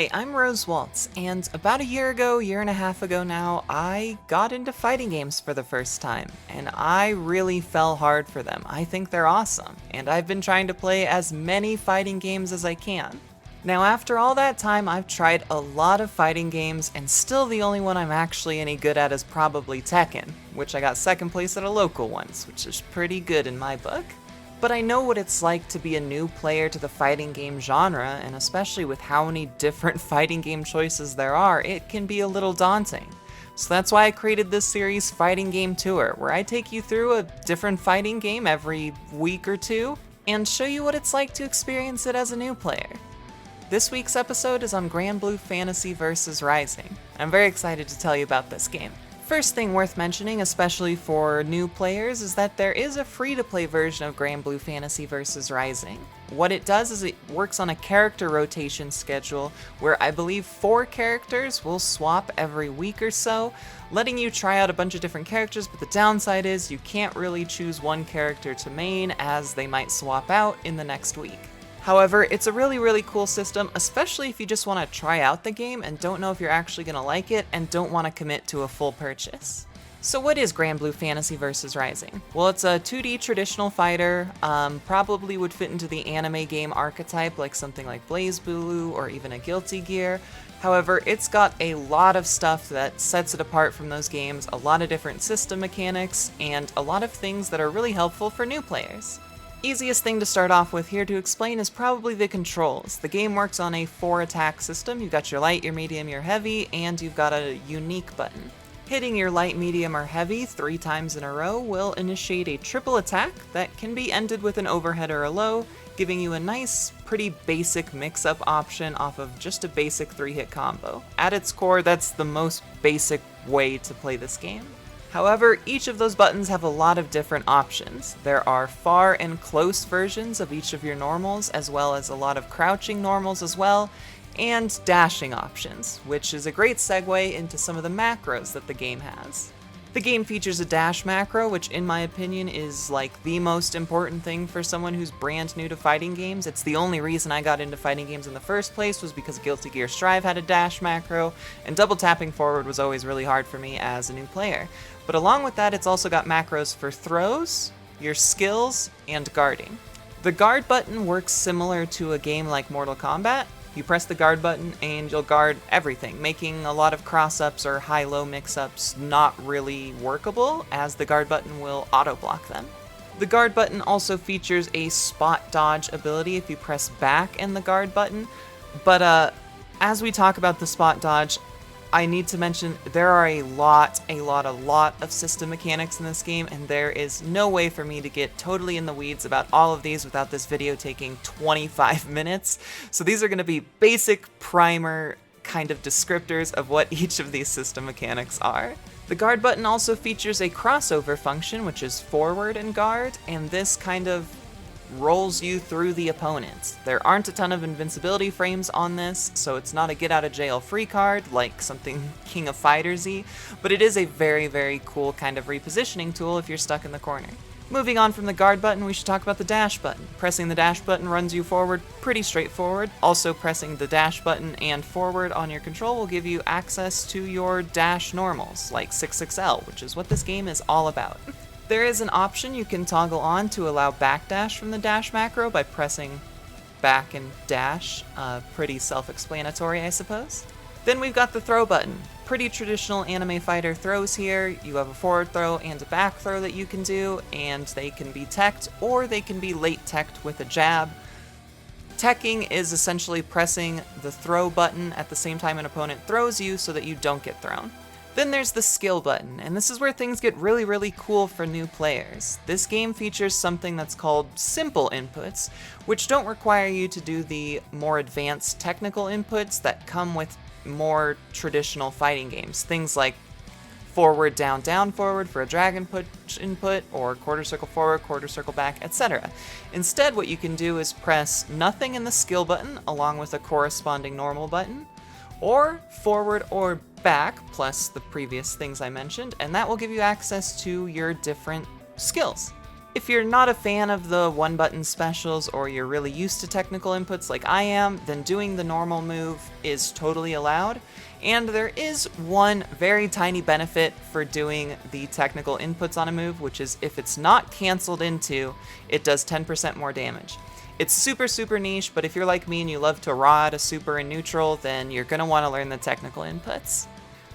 Hi, I'm Rose Waltz, and about a year and a half ago now, I got into fighting games for the first time, and I really fell hard for them. I think they're awesome, and I've been trying to play as many fighting games as I can. Now, after all that time, I've tried a lot of fighting games, and still the only one I'm actually any good at is probably Tekken, which I got second place at a local once, which is pretty good in my book. But I know what it's like to be a new player to the fighting game genre, and especially with how many different fighting game choices there are, it can be a little daunting. So that's why I created this series, Fighting Game Tour, where I take you through a different fighting game every week or two, and show you what it's like to experience it as a new player. This week's episode is on Granblue Fantasy vs. Rising. I'm very excited to tell you about this game. First thing worth mentioning, especially for new players, is that there is a free-to-play version of Granblue Fantasy vs. Rising. What it does is it works on a character rotation schedule where I believe 4 characters will swap every week or so, letting you try out a bunch of different characters, but the downside is you can't really choose one character to main as they might swap out in the next week. However, it's a really cool system, especially if you just want to try out the game and don't know if you're actually going to like it and don't want to commit to a full purchase. So what is Granblue Fantasy vs. Rising? Well, it's a 2D traditional fighter, probably would fit into the anime game archetype like something like BlazBlue or even a Guilty Gear. However, it's got a lot of stuff that sets it apart from those games, a lot of different system mechanics, and a lot of things that are really helpful for new players. Easiest thing to start off with here to explain is probably the controls. The game works on a 4-attack system. You've got your light, your medium, your heavy, and you've got a unique button. Hitting your light, medium, or heavy 3 times in a row will initiate a triple attack that can be ended with an overhead or a low, giving you a nice, pretty basic mix-up option off of just a basic 3-hit combo. At its core, that's the most basic way to play this game. However, each of those buttons have a lot of different options. There are far and close versions of each of your normals, as well as a lot of crouching normals as well, and dashing options, which is a great segue into some of the macros that the game has. The game features a dash macro, which in my opinion is like the most important thing for someone who's brand new to fighting games. It's the only reason I got into fighting games in the first place was because Guilty Gear Strive had a dash macro, and double tapping forward was always really hard for me as a new player. But along with that, it's also got macros for throws, your skills, and guarding. The guard button works similar to a game like Mortal Kombat. You press the guard button and you'll guard everything, making a lot of cross-ups or high-low mix-ups not really workable, as the guard button will auto-block them. The guard button also features a spot dodge ability if you press back and the guard button, but as we talk about the spot dodge, I need to mention there are a lot of system mechanics in this game, and there is no way for me to get totally in the weeds about all of these without this video taking 25 minutes. So these are going to be basic primer kind of descriptors of what each of these system mechanics are. The guard button also features a crossover function, which is forward and guard, and this kind of rolls you through the opponents. There aren't a ton of invincibility frames on this, so it's not a get out of jail free card like something King of Fighters-y, but it is a very cool kind of repositioning tool if you're stuck in the corner. Moving on from the guard button, we should talk about the dash button. Pressing the dash button runs you forward, pretty straightforward. Also, pressing the dash button and forward on your control will give you access to your dash normals, like 6XL, which is what this game is all about. There is an option you can toggle on to allow backdash from the dash macro by pressing back and dash. Pretty self-explanatory, I suppose. Then we've got the throw button. Pretty traditional anime fighter throws here. You have a forward throw and a back throw that you can do, and they can be teched or they can be late teched with a jab. Teching is essentially pressing the throw button at the same time an opponent throws you so that you don't get thrown. Then there's the skill button, and this is where things get really cool for new players. This game features something that's called simple inputs, which don't require you to do the more advanced technical inputs that come with more traditional fighting games. Things like forward, down, forward for a dragon punch input, or quarter circle forward, quarter circle back, etc. Instead, what you can do is press nothing in the skill button along with a corresponding normal button, or forward or back plus the previous things I mentioned, and that will give you access to your different skills. If you're not a fan of the one-button specials or you're really used to technical inputs like I am, then doing the normal move is totally allowed. And there is one very tiny benefit for doing the technical inputs on a move, which is if it's not canceled into, it does 10% more damage. It's super niche, but if you're like me and you love to raw out a super in neutral, then you're going to want to learn the technical inputs.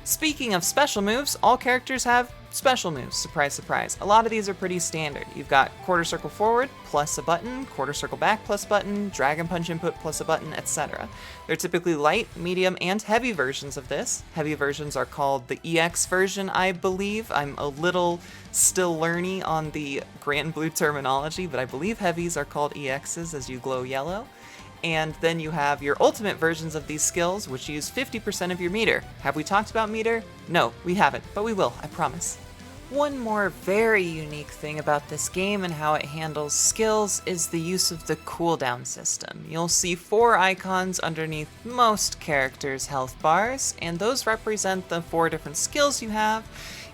Speaking of special moves, all characters have special moves, surprise surprise. A lot of these are pretty standard. You've got quarter circle forward plus a button, quarter circle back plus button, dragon punch input plus a button, etc. They're typically light, medium, and heavy versions of this. Heavy versions are called the EX version, I believe. I'm a little still learning on the Granblue terminology, but I believe heavies are called EXs as you glow yellow. And then you have your ultimate versions of these skills, which use 50% of your meter. Have we talked about meter? No, we haven't, but we will, I promise. One more very unique thing about this game and how it handles skills is the use of the cooldown system. You'll see 4 icons underneath most characters' health bars, and those represent the 4 different skills you have.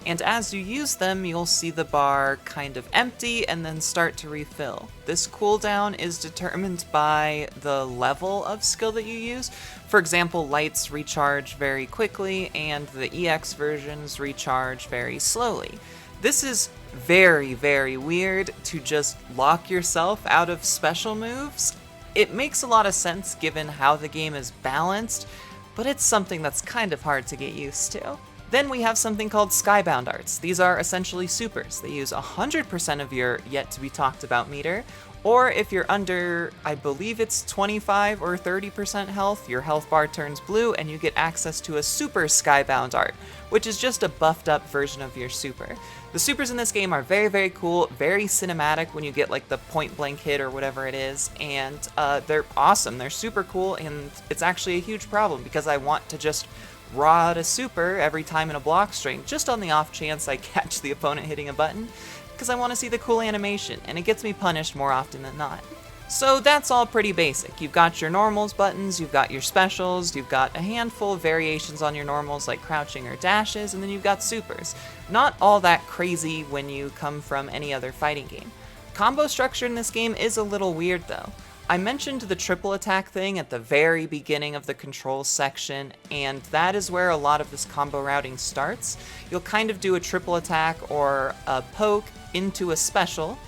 And as you use them, you'll see the bar kind of empty and then start to refill. This cooldown is determined by the level of skill that you use. For example, lights recharge very quickly and the EX versions recharge very slowly. This is very weird to just lock yourself out of special moves. It makes a lot of sense given how the game is balanced, but it's something that's kind of hard to get used to. Then we have something called Skybound Arts. These are essentially supers. They use 100% of your yet-to-be-talked-about meter, or if you're under, I believe it's 25 or 30% health, your health bar turns blue and you get access to a super Skybound Art, which is just a buffed-up version of your super. The supers in this game are very cool, very cinematic when you get like the point-blank hit or whatever it is, and they're awesome. They're super cool, and it's actually a huge problem because I want to just raw out a super every time in a block string, just on the off chance I catch the opponent hitting a button, because I want to see the cool animation, and it gets me punished more often than not. So that's all pretty basic. You've got your normals buttons, you've got your specials, you've got a handful of variations on your normals like crouching or dashes, and then you've got supers. Not all that crazy when you come from any other fighting game. Combo structure in this game is a little weird though. I mentioned the triple attack thing at the very beginning of the controls section, and that is where a lot of this combo routing starts. You'll kind of do a triple attack or a poke into a special,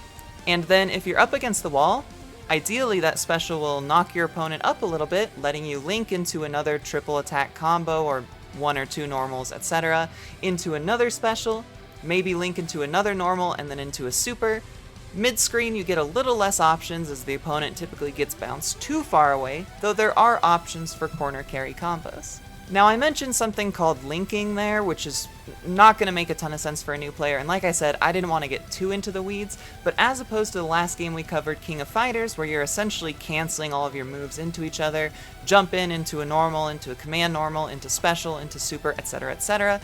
and then if you're up against the wall, ideally that special will knock your opponent up a little bit, letting you link into another triple attack combo or 1 or 2 normals, etc., into another special, maybe link into another normal and then into a super. Mid-screen, you get a little less options as the opponent typically gets bounced too far away, though there are options for corner carry combos. Now, I mentioned something called linking there, which is not going to make a ton of sense for a new player, and like I said, I didn't want to get too into the weeds, but as opposed to the last game we covered, King of Fighters, where you're essentially canceling all of your moves into each other, jump into a normal, into a command normal, into special, into super, etc.,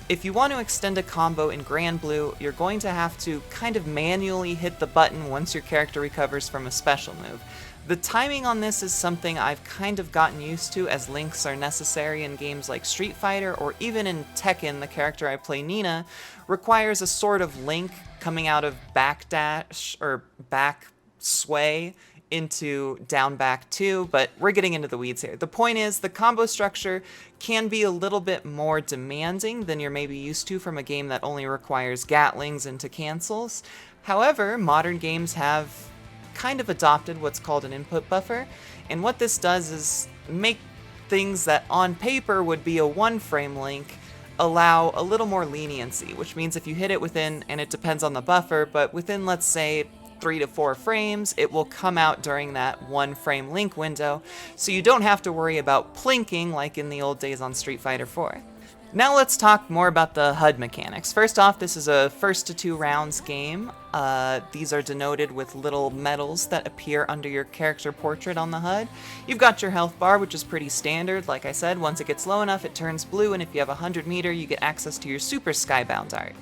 if you want to extend a combo in Granblue, you're going to have to kind of manually hit the button once your character recovers from a special move. The timing on this is something I've kind of gotten used to, as links are necessary in games like Street Fighter, or even in Tekken, the character I play, Nina, requires a sort of link coming out of backdash or back sway into down back 2, but we're getting into the weeds here. The point is, the combo structure can be a little bit more demanding than you're maybe used to from a game that only requires gatlings into cancels. However, modern games have kind of adopted what's called an input buffer, and what this does is make things that on paper would be a 1-frame link allow a little more leniency, which means if you hit it within, and it depends on the buffer, but within, let's say, 3 to 4 frames, it will come out during that 1-frame link window, so you don't have to worry about plinking like in the old days on Street Fighter 4. Now let's talk more about the HUD mechanics. First off, this is a first to 2 rounds game. These are denoted with little medals that appear under your character portrait on the HUD. You've got your health bar, which is pretty standard. Like I said, once it gets low enough, it turns blue, and if you have 100 meter, you get access to your super Skybound Art.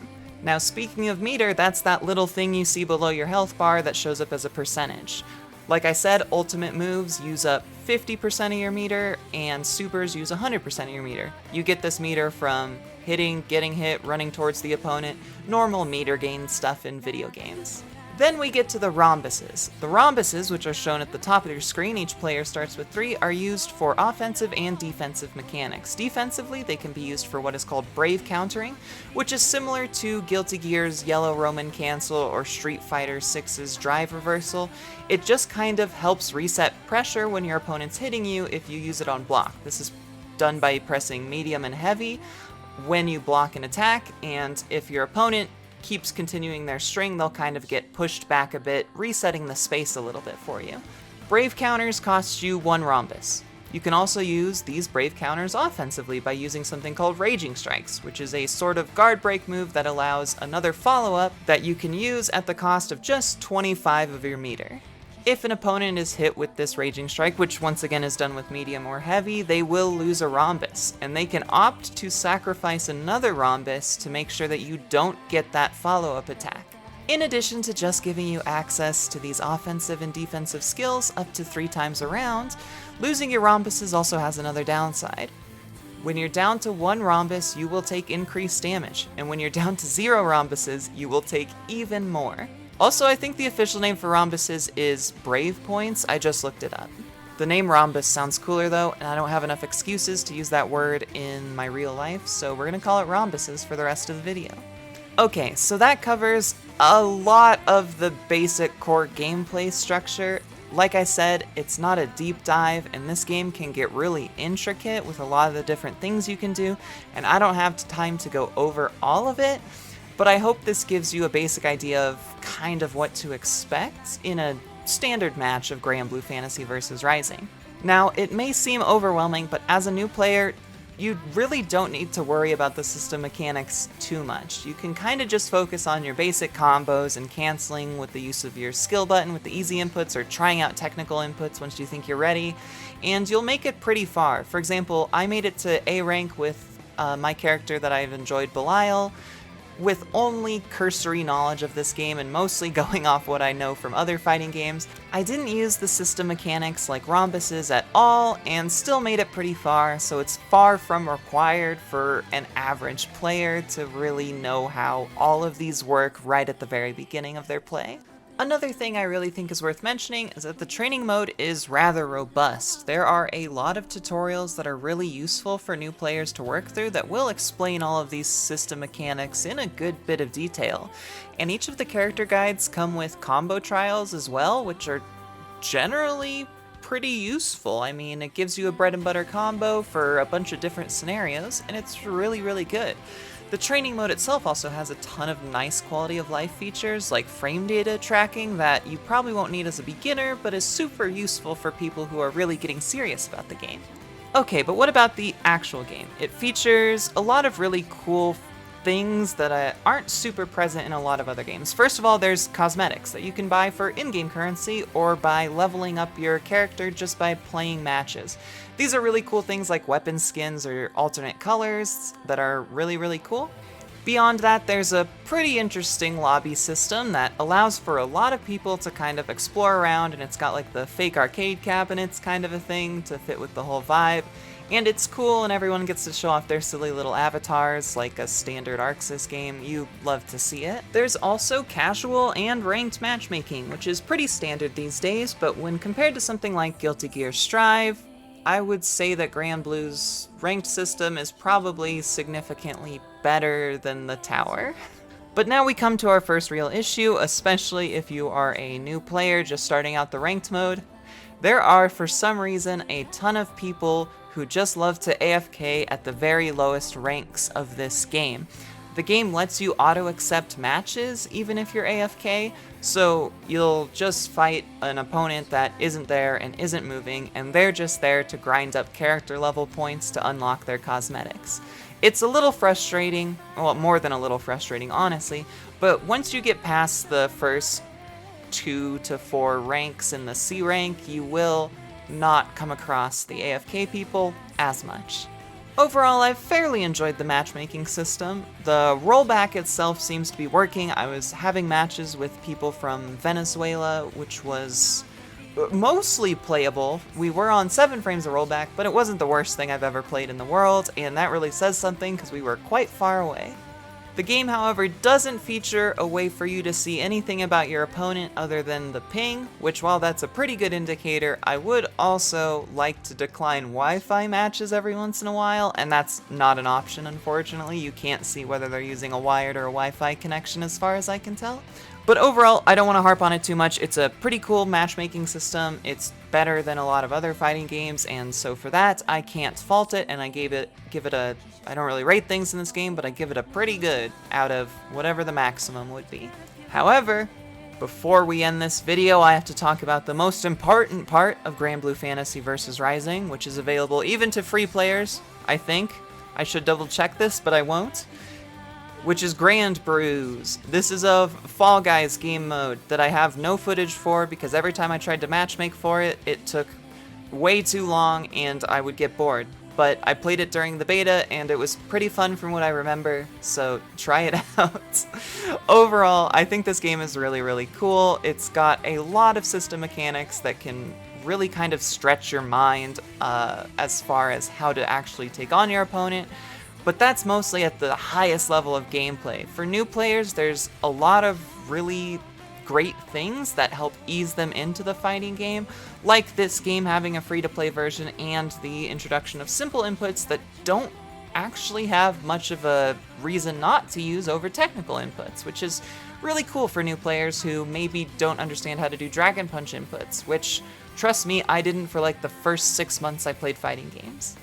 Now, speaking of meter, that's that little thing you see below your health bar that shows up as a percentage. Like I said, ultimate moves use up 50% of your meter, and supers use 100% of your meter. You get this meter from hitting, getting hit, running towards the opponent, normal meter gain stuff in video games. Then we get to the rhombuses. The rhombuses, which are shown at the top of your screen, each player starts with 3, are used for offensive and defensive mechanics. Defensively, they can be used for what is called brave countering, which is similar to Guilty Gear's Yellow Roman Cancel or Street Fighter 6's Drive Reversal. It just kind of helps reset pressure when your opponent's hitting you if you use it on block. This is done by pressing medium and heavy when you block an attack, and if your opponent keeps continuing their string, they'll kind of get pushed back a bit, resetting the space a little bit for you. Brave counters cost you 1 rhombus. You can also use these brave counters offensively by using something called Raging Strikes, which is a sort of guard break move that allows another follow-up that you can use at the cost of just 25 of your meter. If an opponent is hit with this Raging Strike, which once again is done with medium or heavy, they will lose a rhombus, and they can opt to sacrifice another rhombus to make sure that you don't get that follow-up attack. In addition to just giving you access to these offensive and defensive skills up to 3 times a round, losing your rhombuses also has another downside. When you're down to 1 rhombus, you will take increased damage, and when you're down to 0 rhombuses, you will take even more. Also, I think the official name for rhombuses is Brave Points. I just looked it up. The name rhombus sounds cooler though, and I don't have enough excuses to use that word in my real life, so we're gonna call it rhombuses for the rest of the video. Okay, so that covers a lot of the basic core gameplay structure. Like I said, it's not a deep dive, and this game can get really intricate with a lot of the different things you can do, and I don't have time to go over all of it. But I hope this gives you a basic idea of kind of what to expect in a standard match of Granblue Fantasy vs. Rising. Now, it may seem overwhelming, but as a new player, you really don't need to worry about the system mechanics too much. You can kind of just focus on your basic combos and canceling with the use of your skill button with the easy inputs, or trying out technical inputs once you think you're ready, and you'll make it pretty far. For example, I made it to A rank with my character that I've enjoyed, Belial, with only cursory knowledge of this game and mostly going off what I know from other fighting games. I didn't use the system mechanics like rhombuses at all and still made it pretty far, so it's far from required for an average player to really know how all of these work right at the very beginning of their play. Another thing I really think is worth mentioning is that the training mode is rather robust. There are a lot of tutorials that are really useful for new players to work through that will explain all of these system mechanics in a good bit of detail. And each of the character guides come with combo trials as well, which are generally pretty useful. I mean, it gives you a bread and butter combo for a bunch of different scenarios, and it's really, really good. The training mode itself also has a ton of nice quality of life features like frame data tracking that you probably won't need as a beginner, but is super useful for people who are really getting serious about the game. Okay, but what about the actual game? It features a lot of really cool things that aren't super present in a lot of other games. First of all, there's cosmetics that you can buy for in-game currency or by leveling up your character just by playing matches. These are really cool things like weapon skins or alternate colors that are really, really cool. Beyond that, there's a pretty interesting lobby system that allows for a lot of people to kind of explore around, and it's got like the fake arcade cabinets kind of a thing to fit with the whole vibe. And it's cool, and everyone gets to show off their silly little avatars like a standard Arc Sys game. You love to see it. There's also casual and ranked matchmaking, which is pretty standard these days, but when compared to something like Guilty Gear Strive, I would say that Granblue's ranked system is probably significantly better than the Tower. But now we come to our first real issue, especially if you are a new player just starting out the ranked mode. There are, for some reason, a ton of people who just love to AFK at the very lowest ranks of this game. The game lets you auto-accept matches even if you're AFK, so you'll just fight an opponent that isn't there and isn't moving, and they're just there to grind up character level points to unlock their cosmetics. It's a little frustrating, well, more than a little frustrating, honestly, but once you get past the first 2 to 4 ranks in the C rank, you will not come across the AFK people as much. Overall, I've fairly enjoyed the matchmaking system. The rollback itself seems to be working. I was having matches with people from Venezuela, which was mostly playable. We were on 7 frames of rollback, but it wasn't the worst thing I've ever played in the world, and that really says something because we were quite far away. The game, however, doesn't feature a way for you to see anything about your opponent other than the ping, which while that's a pretty good indicator, I would also like to decline Wi-Fi matches every once in a while, and that's not an option, unfortunately. You can't see whether they're using a wired or a Wi-Fi connection as far as I can tell. But overall, I don't want to harp on it too much. It's a pretty cool matchmaking system. It's better than a lot of other fighting games, and so for that, I can't fault it, and I give it a, I don't really rate things in this game, but I give it a pretty good out of whatever the maximum would be. However, before we end this video, I have to talk about the most important part of Granblue Fantasy vs. Rising, which is available even to free players, I think. I should double check this, but I won't. Which is Granblue. This is a Fall Guys game mode that I have no footage for because every time I tried to matchmake for it, it took way too long and I would get bored. But I played it during the beta and it was pretty fun from what I remember, so try it out. Overall, I think this game is really, really cool. It's got a lot of system mechanics that can really kind of stretch your mind as far as how to actually take on your opponent. But that's mostly at the highest level of gameplay. For new players, there's a lot of really great things that help ease them into the fighting game, like this game having a free-to-play version and the introduction of simple inputs that don't actually have much of a reason not to use over technical inputs, which is really cool for new players who maybe don't understand how to do Dragon Punch inputs, which, trust me, I didn't for like the first 6 months I played fighting games.